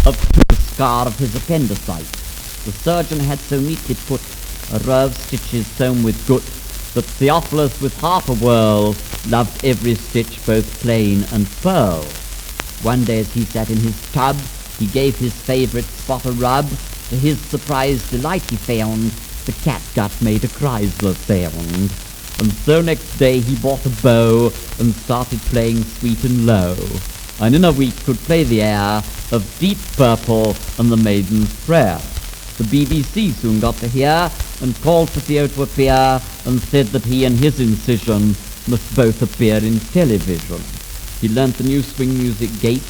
of the scar of his appendicite. The surgeon had so neatly put a row of stitches sewn with good that Theophilus with half a whirl loved every stitch both plain and pearl. One day as he sat in his tub, he gave his favourite spot a rub. To his surprised delight he found the catgut made a Chrysler sound. And so next day he bought a bow and started playing sweet and low, and in a week could play the air of Deep Purple and the Maiden's Prayer. The BBC soon got to hear and called for Theo to appear and said that he and his incision must both appear in television. He learnt the new swing music gait,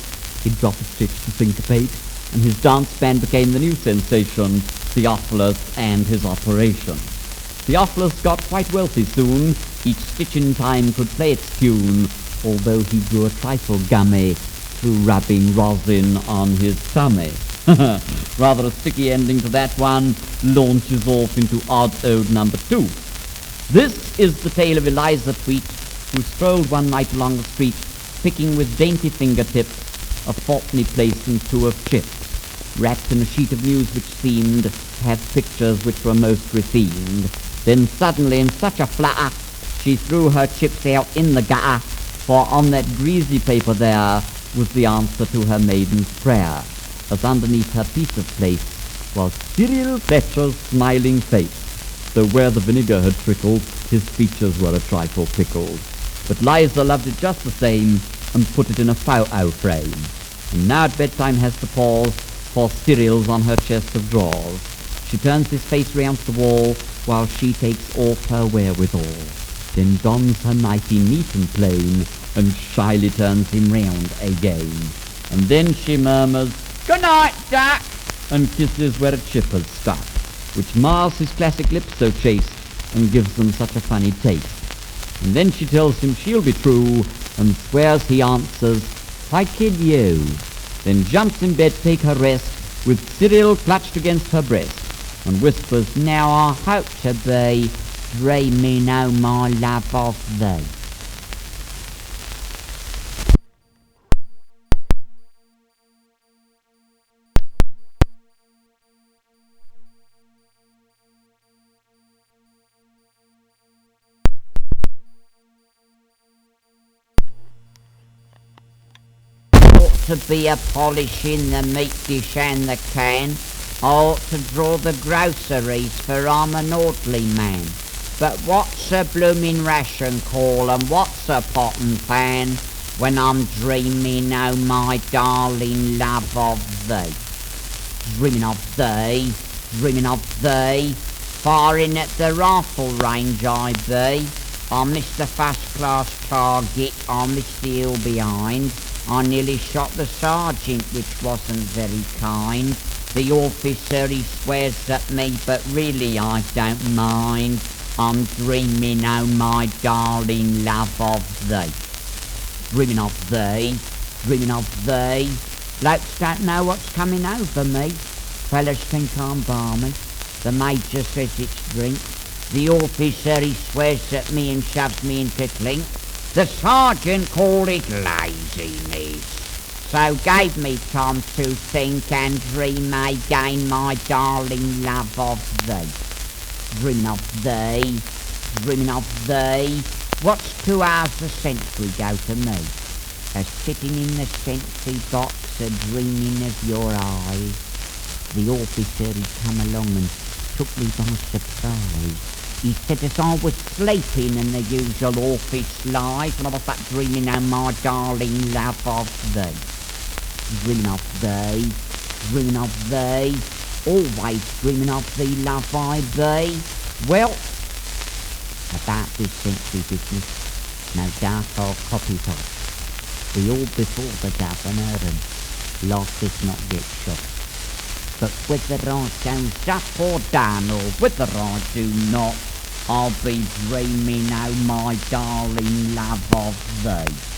he'd drop a stitch to syncopate, and his dance band became the new sensation, Theophilus And His Operation. Theophilus got quite wealthy soon, each stitch in time could play its tune, although he grew a trifle gummy through rubbing rosin on his tummy. Rather a sticky ending to that one, launches off into Odd Ode number 2. This is the tale of Eliza Tweet, who strolled one night along the street, picking with dainty fingertips a fourpenny place and two of chips, wrapped in a sheet of news which seemed to have pictures which were most refined. Then suddenly, in such a flutter, she threw her chips out in the gutter, for on that greasy paper there was the answer to her maiden's prayer, as underneath her piece of plate was Cyril Fletcher's smiling face, though where the vinegar had trickled, his features were a trifle pickled. But Liza loved it just the same, and put it in a photo frame. And now at bedtime has to pause, for Cyril's on her chest of drawers. She turns his face round the wall, while she takes off her wherewithal, then dons her nightie neat and plain, and shyly turns him round again. And then she murmurs, "Good night, Jack," and kisses where a chip has stuck, which mars his classic lips so chaste, and gives them such a funny taste. And then she tells him she'll be true, and swears he answers, "I kid you," then jumps in bed to take her rest, with Cyril clutched against her breast, and whispers, "Now I hope to be dreaming, oh my love, of thee." To be a polishing the meat dish and the can, I ought to draw the groceries, for I'm an orderly man. But what's a bloomin' ration call, and what's a pot and pan, when I'm dreaming, oh my darling love, of thee? Dreaming of thee, dreaming of thee, firing at the rifle range I be. I missed the first class target, I missed the hill behind. I nearly shot the sergeant, which wasn't very kind. The officer, he swears at me, but really I don't mind. I'm dreaming, oh my darling love, of thee. Dreaming of thee, dreaming of thee. Blokes don't know what's coming over me. Fellas think I'm balmy. The major says it's drink. The officer, he swears at me and shoves me into clink. The sergeant called it laziness, so gave me time to think and dream again, my darling love, of thee. Dreaming of thee, dreaming of thee. What's 2 hours a century go to me? As sitting in the sentry box a-dreaming of your eyes. The officer, he come along and took me by surprise. He said as I was sleeping in the usual office life, and I was dreaming, oh my darling love, of thee. Dreaming of thee, dreaming of thee, always dreaming of thee, love I be. Well, about this century business, no doubt I'll copy it off. We all before the governor, and life does not get shot. But whether I goes up or down, or whether I do not, I'll be dreaming, oh my darling love, of thee.